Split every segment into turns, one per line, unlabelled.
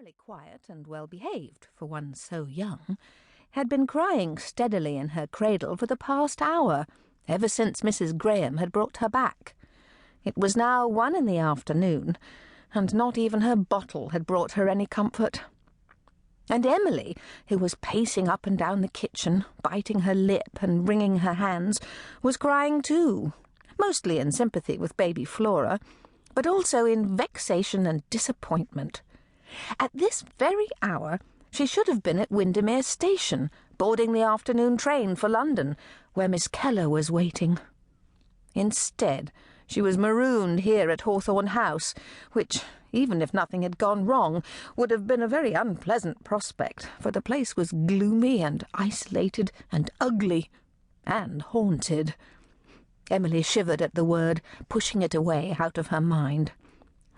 generally quiet and well-behaved for one so young, had been crying steadily in her cradle for the past hour, ever since Mrs. Graham had brought her back. It was now 1 in the afternoon, and not even her bottle had brought her any comfort. And Emily, who was pacing up and down the kitchen, biting her lip and wringing her hands, was crying too, mostly in sympathy with baby Flora, but also in vexation and disappointment. At this very hour she should have been at Windermere Station, boarding the afternoon train for London, where Miss Keller was waiting. Instead, she was marooned here at Hawthorn House, which, even if nothing had gone wrong, would have been a very unpleasant prospect, for the place was gloomy and isolated and ugly and haunted. Emily shivered at the word, pushing it away out of her mind.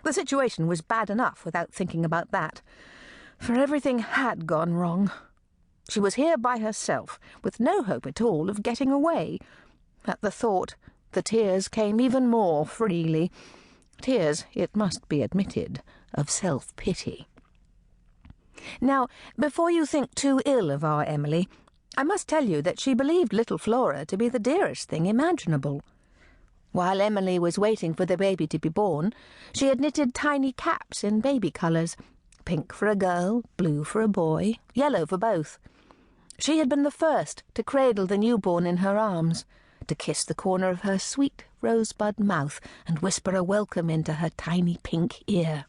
The situation was bad enough without thinking about that, for everything had gone wrong. She was here by herself, with no hope at all of getting away. At the thought, the tears came even more freely. Tears, it must be admitted, of self-pity. Now, before you think too ill of our Emily, I must tell you that she believed little Flora to be the dearest thing imaginable. While Emily was waiting for the baby to be born, she had knitted tiny caps in baby colours, pink for a girl, blue for a boy, yellow for both. She had been the first to cradle the newborn in her arms, to kiss the corner of her sweet rosebud mouth and whisper a welcome into her tiny pink ear.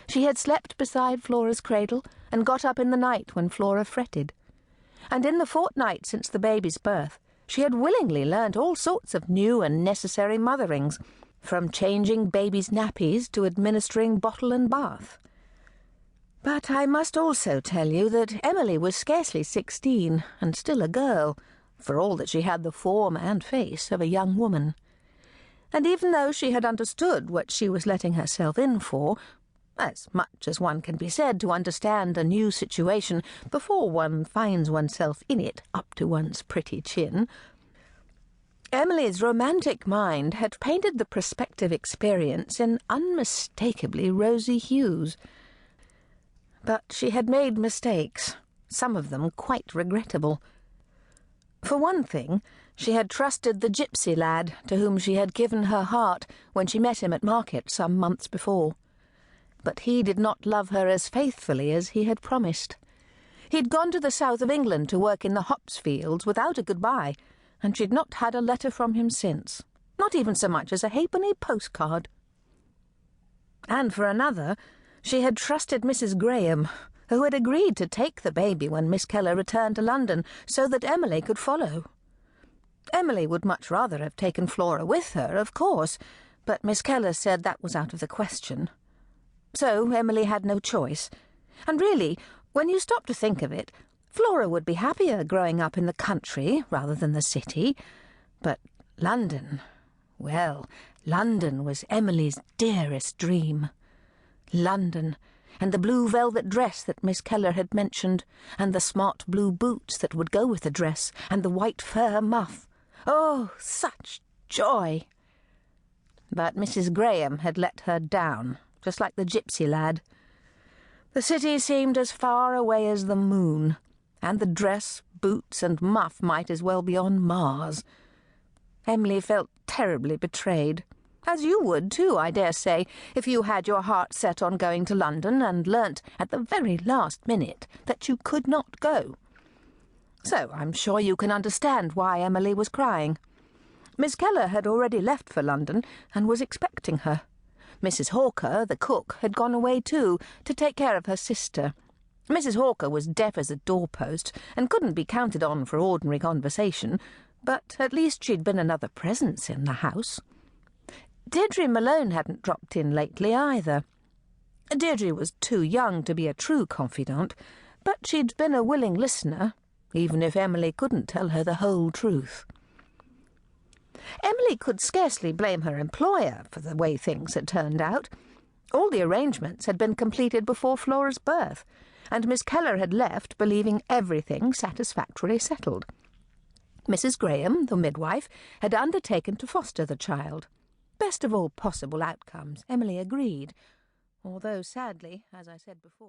She had slept beside Flora's cradle and got up in the night when Flora fretted. And in the fortnight since the baby's birth, she had willingly learnt all sorts of new and necessary motherings, from changing baby's nappies to administering bottle and bath. But I must also tell you that Emily was scarcely 16 and still a girl, for all that she had the form and face of a young woman. And even though she had understood what she was letting herself in for, as much as one can be said to understand a new situation before one finds oneself in it up to one's pretty chin, Emily's romantic mind had painted the prospective experience in unmistakably rosy hues. But she had made mistakes, some of them quite regrettable. For one thing, she had trusted the gypsy lad to whom she had given her heart when she met him at market some months before. But he did not love her as faithfully as he had promised. He'd gone to the south of England to work in the hops fields without a goodbye, and she'd not had a letter from him since, not even so much as a halfpenny postcard. And for another, she had trusted Mrs. Graham, who had agreed to take the baby when Miss Keller returned to London so that Emily could follow. Emily would much rather have taken Flora with her, of course, but Miss Keller said that was out of the question. So Emily had no choice. And really, when you stop to think of it, Flora would be happier growing up in the country rather than the city. But London, well, London was Emily's dearest dream. London, and the blue velvet dress that Miss Keller had mentioned, and the smart blue boots that would go with the dress, and the white fur muff. Oh, such joy! But Mrs. Graham had let her down, just like the gypsy lad. The city seemed as far away as the moon, and the dress, boots, and muff might as well be on Mars. Emily felt terribly betrayed, as you would too, I dare say, if you had your heart set on going to London and learnt at the very last minute that you could not go. So I'm sure you can understand why Emily was crying. Miss Keller had already left for London and was expecting her. Mrs. Hawker, the cook, had gone away too, to take care of her sister. Mrs. Hawker was deaf as a doorpost, and couldn't be counted on for ordinary conversation, but at least she'd been another presence in the house. Deirdre Malone hadn't dropped in lately either. Deirdre was too young to be a true confidante, but she'd been a willing listener, even if Emily couldn't tell her the whole truth. Emily could scarcely blame her employer for the way things had turned out. All the arrangements had been completed before Flora's birth, and Miss Keller had left believing everything satisfactorily settled. Mrs. Graham, the midwife, had undertaken to foster the child. Best of all possible outcomes, Emily agreed, although sadly, as I said before,